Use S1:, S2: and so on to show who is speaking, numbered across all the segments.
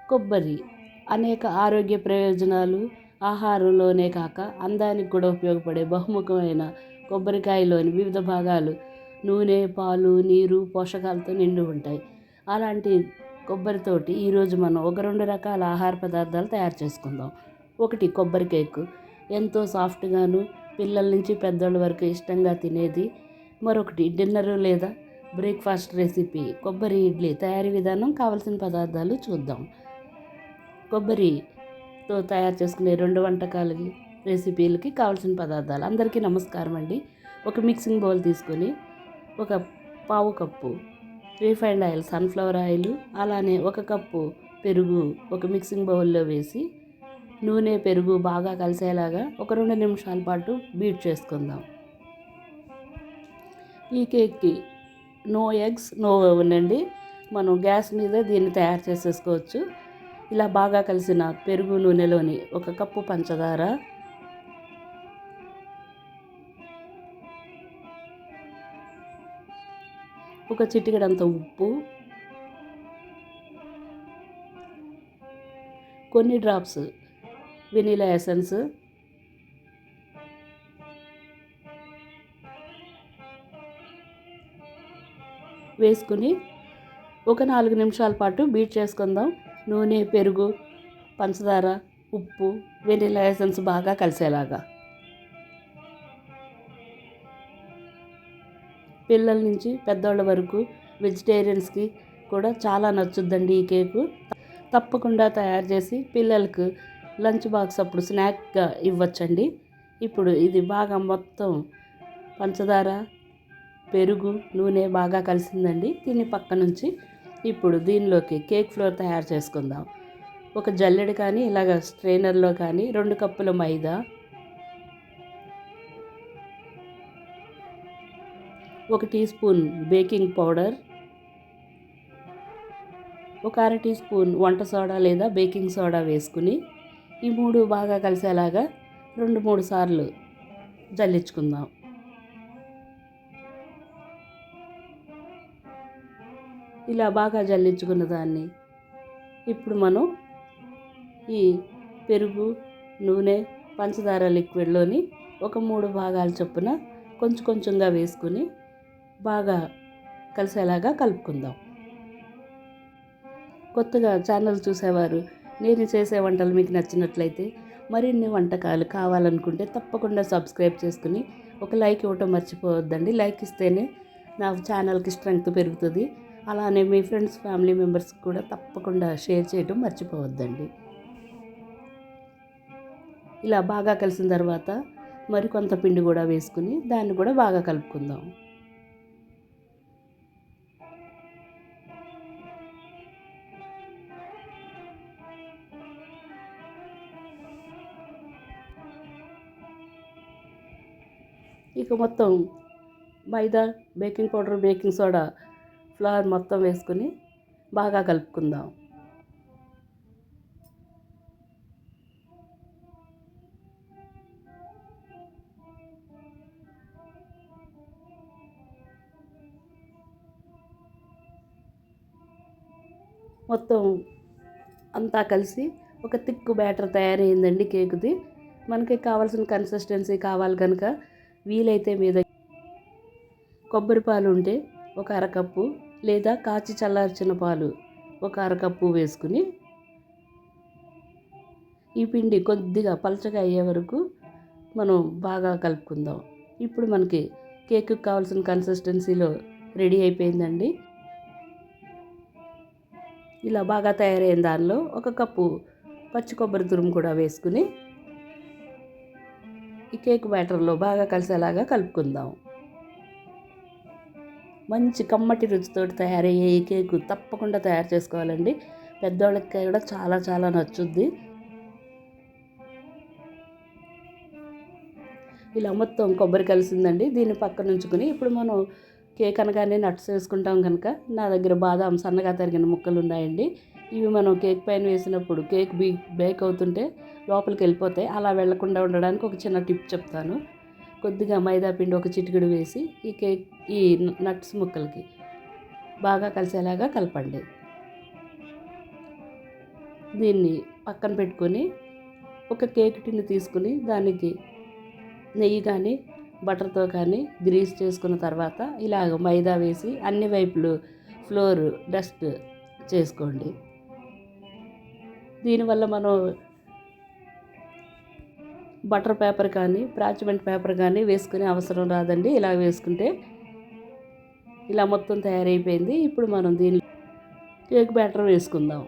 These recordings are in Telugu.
S1: కొబ్బరి అనేక ఆరోగ్య ప్రయోజనాలు ఆహారంలోనే కాక అందానికి కూడా ఉపయోగపడే బహుముఖమైన కొబ్బరికాయలోని వివిధ భాగాలు నూనె, పాలు, నీరు, పోషకాలతో నిండి ఉంటాయి. అలాంటి కొబ్బరితోటి ఈరోజు మనం ఒక 2 రకాల ఆహార పదార్థాలు తయారు చేసుకుందాం. ఒకటి కొబ్బరి కేకు, ఎంతో సాఫ్ట్గాను పిల్లల నుంచి పెద్దోళ్ళ వరకు ఇష్టంగా తినేది. మరొకటి డిన్నర్ లేదా బ్రేక్ఫాస్ట్ రెసిపీ కొబ్బరి ఇడ్లీ. తయారీ విధానం, కావలసిన పదార్థాలు చూద్దాం. కొబ్బరితో తయారు చేసుకునే 2 వంటకాలకి రెసిపీలకి కావాల్సిన పదార్థాలు. అందరికీ నమస్కారం అండి. ఒక మిక్సింగ్ బౌల్ తీసుకొని ఒక పావు cup refined oil, sunflower oil, అలానే 1 కప్పు పెరుగు ఒక మిక్సింగ్ బౌల్లో వేసి నూనె, పెరుగు బాగా కలిసేలాగా ఒక 2 నిమిషాల పాటు బీట్ చేసుకుందాం. ఈ కేక్కి నో ఎగ్స్, నో ఓవెన్ అండి. మనం గ్యాస్ మీద దీన్ని తయారు చేసేసుకోవచ్చు. ఇలా బాగా కలిసిన పెరుగు, నూనెలోని 1 కప్పు పంచదార, ఒక చిటికెడంత ఉప్పు, కొన్ని డ్రాప్స్ వెనిలా ఎసెన్స్, వేసుకుని ఒక 4 నిమిషాల పాటు బీట్ చేసుకుందాం. నూనె, పెరుగు, పంచదార, ఉప్పు, వెనిలా ఎసెన్స్ బాగా కలిసేలాగా. పిల్లల నుంచి పెద్దవాళ్ళ వరకు వెజిటేరియన్స్కి కూడా చాలా నచ్చుద్దండి ఈ కేకు. తప్పకుండా తయారు చేసి పిల్లలకు లంచ్ బాక్స్ అప్పుడు స్నాక్గా ఇవ్వచ్చండి. ఇప్పుడు ఇది బాగా మొత్తం పంచదార, పెరుగు, నూనె బాగా కలిసిందండి. దీన్ని పక్క నుంచి ఇప్పుడు దీనిలోకి కేక్ ఫ్లోర్ తయారు చేసుకుందాం. ఒక జల్లెడ కానీ ఇలాగ స్ట్రైనర్లో కానీ 2 కప్పుల మైదా, 1 టీ స్పూన్ బేకింగ్ పౌడర్, ఒక 1/2 టీ స్పూన్ వంట సోడా లేదా బేకింగ్ సోడా వేసుకుని ఈ 3 బాగా కలిసేలాగా 2-3 సార్లు జల్లించుకుందాం. ఇలా బాగా జల్లించుకున్న దాన్ని ఇప్పుడు మనం ఈ పెరుగు, నూనె, పంచదార లిక్విడ్లోని ఒక 3 భాగాల చొప్పున కొంచెం కొంచెంగా వేసుకుని బాగా కలిసేలాగా కలుపుకుందాం. కొత్తగా ఛానల్ చూసేవారు, నేను చేసే వంటలు మీకు నచ్చినట్లయితే, మరిన్ని వంటకాలు కావాలనుకుంటే తప్పకుండా సబ్స్క్రైబ్ చేసుకుని ఒక లైక్ ఇవ్వటం మర్చిపోవద్దండి. లైక్ ఇస్తేనే నా ఛానల్కి స్ట్రెంగ్త్ పెరుగుతుంది. అలానే మీ ఫ్రెండ్స్, ఫ్యామిలీ మెంబర్స్కి కూడా తప్పకుండా షేర్ చేయడం మర్చిపోవద్దండి. ఇలా బాగా కలిసిన తర్వాత మరికొంత పిండి కూడా వేసుకుని దాన్ని కూడా బాగా కలుపుకుందాం. ఇక మొత్తం మైదా, baking powder, baking soda, flour మొత్తం వేసుకుని బాగా కలుపుకుందాం. మొత్తం అంతా కలిసి ఒక థిక్ బ్యాటర్ తయారైందండి కేకుది. మనకి కావాల్సిన కన్సిస్టెన్సీ కావాలి కనుక వీలైతే మీద కొబ్బరి పాలు ఉంటే ఒక 1/2 కప్పు లేదా కాచి చల్లార్చిన పాలు ఒక 1/2 కప్పు వేసుకుని ఈ పిండి కొద్దిగా పలచగా అయ్యే వరకు మనం బాగా కలుపుకుందాం. ఇప్పుడు మనకి కేక్కి కావాల్సిన కన్సిస్టెన్సీలో రెడీ అయిపోయిందండి. ఇలా బాగా తయారైన దానిలో 1 కప్పు పచ్చి కొబ్బరి తురుము కూడా వేసుకుని ఈ కేక్ బ్యాటర్లో బాగా కలిసేలాగా కలుపుకుందాం. మంచి కమ్మటి రుచితో తయారయ్యే ఈ కేకు తప్పకుండా తయారు చేసుకోవాలండి. పెద్దవాళ్ళకి కూడా చాలా చాలా నచ్చుద్ది. ఇలా మొత్తం కొబ్బరి కలిసిందండి. దీన్ని పక్కన ఉంచుకొని ఇప్పుడు మనం కేక్ అనగానే నట్స్ వేసుకుంటాం కనుక నా దగ్గర బాదాం సన్నగా తరిగిన ముక్కలు ఉన్నాయండి. ఇవి మనం కేక్ పైన వేసినప్పుడు కేక్ బేక్ అవుతుంటే లోపలికి వెళ్ళిపోతాయి. అలా వెళ్లకుండా ఉండడానికి ఒక చిన్న టిప్ చెప్తాను. కొద్దిగా మైదా పిండి ఒక చిటికెడు వేసి ఈ నట్స్ ముక్కలకి బాగా కలిసేలాగా కలపండి. దీన్ని పక్కన పెట్టుకొని ఒక కేక్ టిన్ తీసుకుని దానికి నెయ్యి కానీ బటర్తో కానీ గ్రీస్ చేసుకున్న తర్వాత ఇలాగ మైదా వేసి అన్ని వైపులు ఫ్లోర్ డస్ట్ చేసుకోండి. దీనివల్ల మనం బటర్ పేపర్ కానీ పార్చ్మెంట్ పేపర్ కానీ వేసుకునే అవసరం రాదండి. ఇలా వేసుకుంటే ఇలా మొత్తం తయారైపోయింది. ఇప్పుడు మనం దీని కేక్ బ్యాటర్ వేసుకుందాం.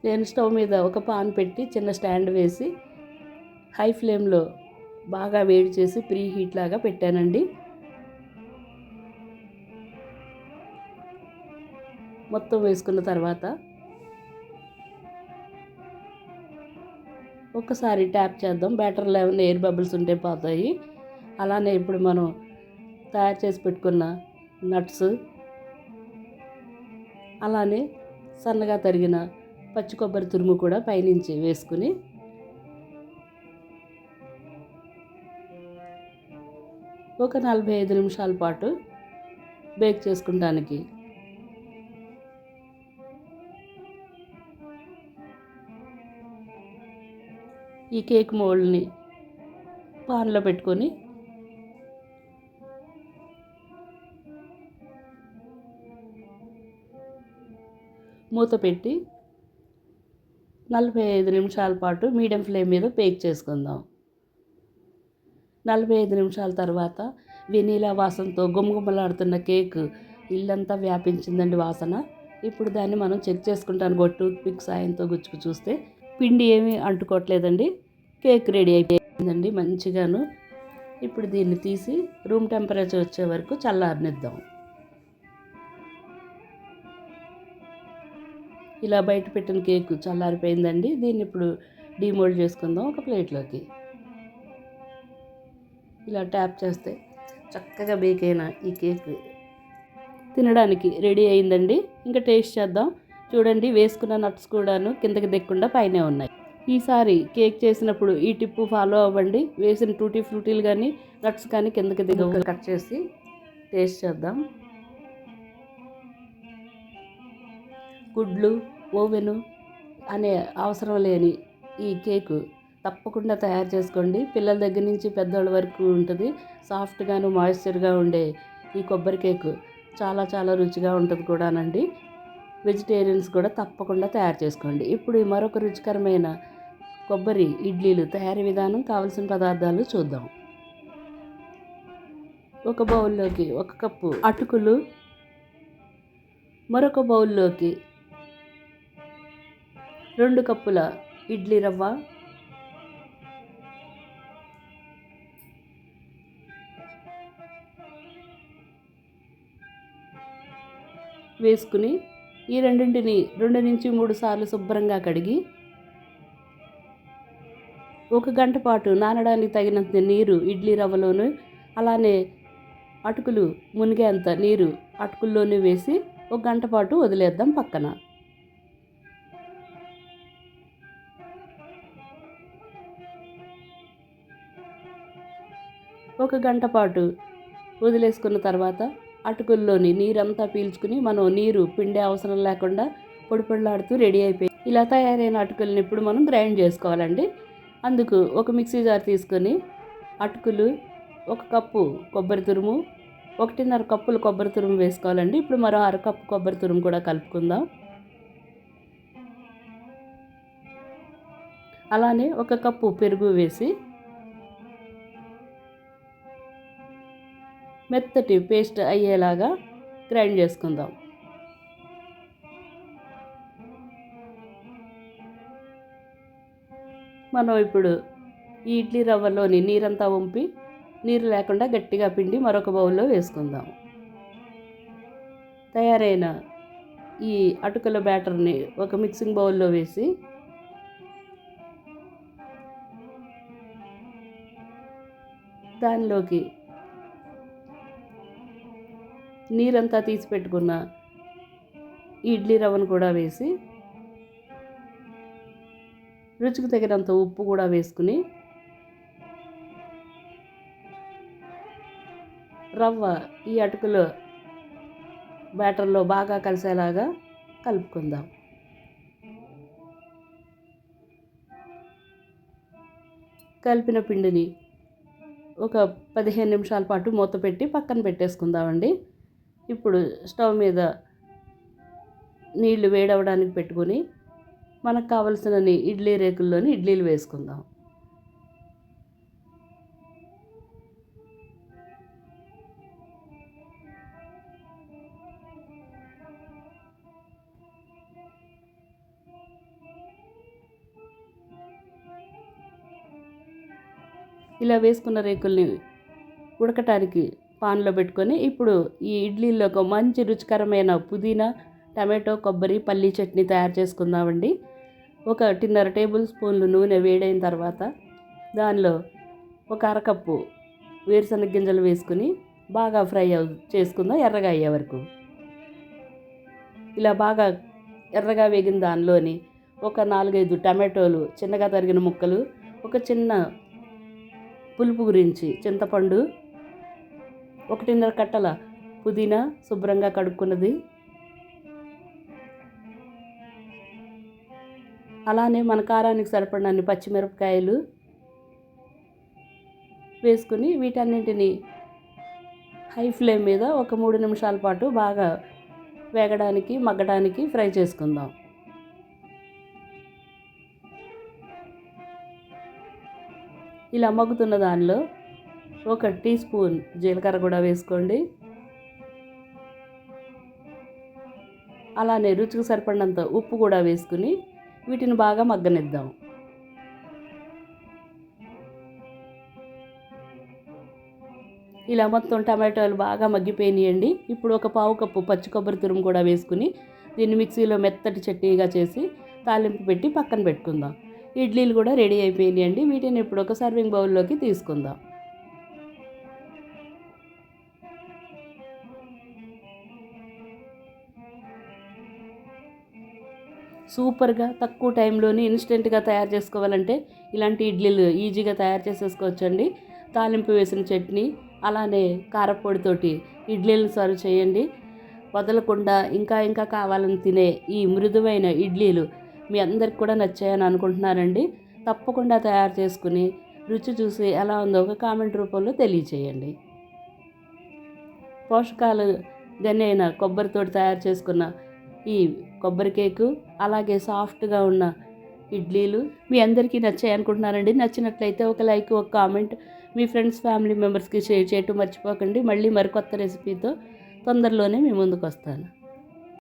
S1: నేను స్టవ్ మీద ఒక పాన్ పెట్టి చిన్న స్టాండ్ వేసి హై ఫ్లేమ్లో బాగా వేడి చేసి ప్రీ హీట్ లాగా పెట్టానండి. మొత్తం వేసుకున్న తర్వాత ఒక్కసారి ట్యాప్ చేద్దాం. బ్యాటర్లో ఏమైనా ఎయిర్ బబుల్స్ ఉంటే పోతాయి. అలానే ఇప్పుడు మనం తయారు చేసి పెట్టుకున్న నట్స్, అలానే సన్నగా తరిగిన పచ్చి కొబ్బరి తురుము కూడా పైనుంచి వేసుకుని ఒక 45 నిమిషాల పాటు బేక్ చేసుకుంటానికి ఈ కేక్ మోల్డ్ని పాన్లో పెట్టుకొని మూత పెట్టి 45 నిమిషాల పాటు మీడియం ఫ్లేమ్ మీద బేక్ చేసుకుందాం. 45 నిమిషాల తర్వాత వెనీలా వాసనతో గుమగుమలాడుతున్న కేక్ ఇల్లంతా వ్యాపించిందండి వాసన. ఇప్పుడు దాన్ని మనం చెక్ చేసుకుంటాను. టూత్ పిక్ సాయంతో గుచ్చుకు చూస్తే పిండి ఏమీ అంటుకోవట్లేదండి. కేక్ రెడీ అయిపోయిందండి మంచిగాను. ఇప్పుడు దీన్ని తీసి రూమ్ టెంపరేచర్ వచ్చే వరకు చల్లారనిద్దాం. ఇలా బయట పెట్టిన కేక్ చల్లారిపోయిందండి. దీన్ని ఇప్పుడు డీమోల్డ్ చేసుకుందాం ఒక ప్లేట్లోకి. ఇలా ట్యాప్ చేస్తే చక్కగా బేక్ అయిన ఈ కేక్ తినడానికి రెడీ అయిందండి. ఇంకా టేస్ట్ చేద్దాం. చూడండి, వేసుకున్న నట్స్ కూడాను కిందకి దిక్కుండా పైనే ఉన్నాయి. ఈసారి కేక్ చేసినప్పుడు ఈ టిప్పు ఫాలో అవ్వండి. వేసిన టూటీ ఫ్రూటీలు కానీ నట్స్ కానీ కిందకి దిగ కట్ చేసి టేస్ట్ చేద్దాం. గుడ్లు, ఓవెను అనే అవసరం లేని ఈ కేకు తప్పకుండా తయారు చేసుకోండి. పిల్లల దగ్గర నుంచి పెద్దవాళ్ళ వరకు ఉంటుంది. సాఫ్ట్గాను మాయిశ్చర్గా ఉండే ఈ కొబ్బరి కేకు చాలా చాలా రుచిగా ఉంటుంది కూడానండి. వెజిటేరియన్స్ కూడా తప్పకుండా తయారు చేసుకోండి. ఇప్పుడు మరొక రుచికరమైన కొబ్బరి ఇడ్లీలు తయారీ విధానం, కావలసిన పదార్థాలు చూద్దాం. ఒక బౌల్లోకి 1 కప్పు అటుకులు, మరొక బౌల్లోకి 2 కప్పుల ఇడ్లీ రవ్వ, వేసుకుని ఈ రెండింటిని 2 నుంచి 3 సార్లు శుభ్రంగా కడిగి 1 గంట పాటు నానడానికి తగినంత నీరు ఇడ్లీ రవ్వలోను, అలానే అటుకులు మునిగేంత నీరు అటుకుల్లోనూ వేసి 1 గంట పాటు వదిలేద్దాం పక్కన. ఒక గంట పాటు వదిలేసుకున్న తర్వాత అటుకుల్లోని నీరంతా పీల్చుకుని మనం నీరు పిండే అవసరం లేకుండా పొడిపొడిలాడుతూ రెడీ అయిపోయి ఇలా తయారైన అటుకుల్ని ఇప్పుడు మనం గ్రైండ్ చేసుకోవాలండి. అందుకు ఒక మిక్సీ జార్ తీసుకొని అటుకులు, 1 కప్పు కొబ్బరి తురుము, 1.5 కప్పులు కొబ్బరి తురుము వేసుకోవాలండి. ఇప్పుడు మరో 1/2 కప్పు కొబ్బరి తురుము కూడా కలుపుకుందాం. అలానే 1 కప్పు పెరుగు వేసి మెత్తటి పేస్ట్ అయ్యేలాగా గ్రైండ్ చేసుకుందాం. మనం ఇప్పుడు ఈ ఇడ్లీ రవ్వలోని నీరంతా వంపి నీరు లేకుండా గట్టిగా పిండి మరొక బౌల్లో వేసుకుందాం. తయారైన ఈ అటుకుల బ్యాటర్ని ఒక మిక్సింగ్ బౌల్లో వేసి దానిలోకి నీరంతా తీసి పెట్టుకున్న ఇడ్లీ రవ్వను కూడా వేసి రుచికి తగినంత ఉప్పు కూడా వేసుకుని రవ్వ ఈ అటుకులో బ్యాటర్లో బాగా కలిసేలాగా కలుపుకుందాం. కలిపిన పిండిని ఒక 15 నిమిషాల పాటు మూత పెట్టి పక్కన పెట్టేసుకుందామండి. ఇప్పుడు స్టవ్ మీద నీళ్లు వేడవడానికి పెట్టుకొని మనకు కావలసినన్ని ఇడ్లీ రేకుల్లోని ఇడ్లీలు వేసుకుందాం. ఇలా వేసుకున్న రేకుల్ని ఉడకటానికి పాన్లో పెట్టుకొని ఇప్పుడు ఈ ఇడ్లీలో ఒక మంచి రుచికరమైన పుదీనా, టమాటో, కొబ్బరి, పల్లీ చట్నీ తయారు చేసుకుందామండి. 1.5 టేబుల్ స్పూన్లు నూనె వేడైన తర్వాత దానిలో ఒక అరకప్పు వేరుశనగ గింజలు వేసుకుని బాగా ఫ్రై చేసుకుందాం, ఎర్రగా అయ్యే వరకు. ఇలా బాగా ఎర్రగా వేగిన దానిలోని ఒక 4-5 టమాటోలు చిన్నగా తరిగిన ముక్కలు, ఒక చిన్న పులుపు గురించి చింతపండు, 1.5 కట్టల పుదీనా శుభ్రంగా కడుక్కున్నది, అలానే మన కారానికి సరిపడినన్ని పచ్చిమిరపకాయలు వేసుకుని వీటన్నింటినీ హై ఫ్లేమ్ మీద ఒక 3 నిమిషాల పాటు బాగా మగ్గడానికి ఫ్రై చేసుకుందాం. ఇలా మగ్గుతున్న దానిలో 1 టీ స్పూన్ జీలకర్ర కూడా వేసుకోండి. అలానే రుచికి సరిపడినంత ఉప్పు కూడా వేసుకుని వీటిని బాగా మగ్గనిద్దాం. ఇలా మొత్తం టమాటోలు బాగా మగ్గిపోయినాయండి. ఇప్పుడు ఒక 1/4 కప్పు పచ్చి కొబ్బరి తురుము కూడా వేసుకుని దీన్ని మిక్సీలో మెత్తటి చట్నీగా చేసి తాలింపు పెట్టి పక్కన పెట్టుకుందాం. ఇడ్లీలు కూడా రెడీ అయిపోయినాయండి. వీటిని ఇప్పుడు ఒక సర్వింగ్ బౌల్లోకి తీసుకుందాం. సూపర్గా తక్కువ టైంలోని ఇన్స్టెంట్గా తయారు చేసుకోవాలంటే ఇలాంటి ఇడ్లీలు ఈజీగా తయారు చేసేసుకోవచ్చండి. తాలింపు వేసిన చట్నీ అలానే కారపొడితోటి ఇడ్లీలను సర్వ్ చేయండి. వదలకుండా ఇంకా కావాలని తినే ఈ మృదువైన ఇడ్లీలు మీ అందరికి కూడా నచ్చాయని అనుకుంటున్నానండి. తప్పకుండా తయారు చేసుకుని రుచి చూసి ఎలా ఉందో ఒక కామెంట్ రూపంలో తెలియచేయండి. పోషకాలు గని అయిన కొబ్బరితో తయారు చేసుకున్న ఈ కొబ్బరి కేకు అలాగే సాఫ్ట్గా ఉన్న ఇడ్లీలు మీ అందరికీ నచ్చాయి అనుకుంటున్నానండి. నచ్చినట్లయితే ఒక లైక్, ఒక కామెంట్ మీ ఫ్రెండ్స్, ఫ్యామిలీ మెంబర్స్కి షేర్ చేయటం మర్చిపోకండి. మళ్ళీ మరికొత్త రెసిపీతో తొందరలోనే మీ ముందుకు వస్తాను.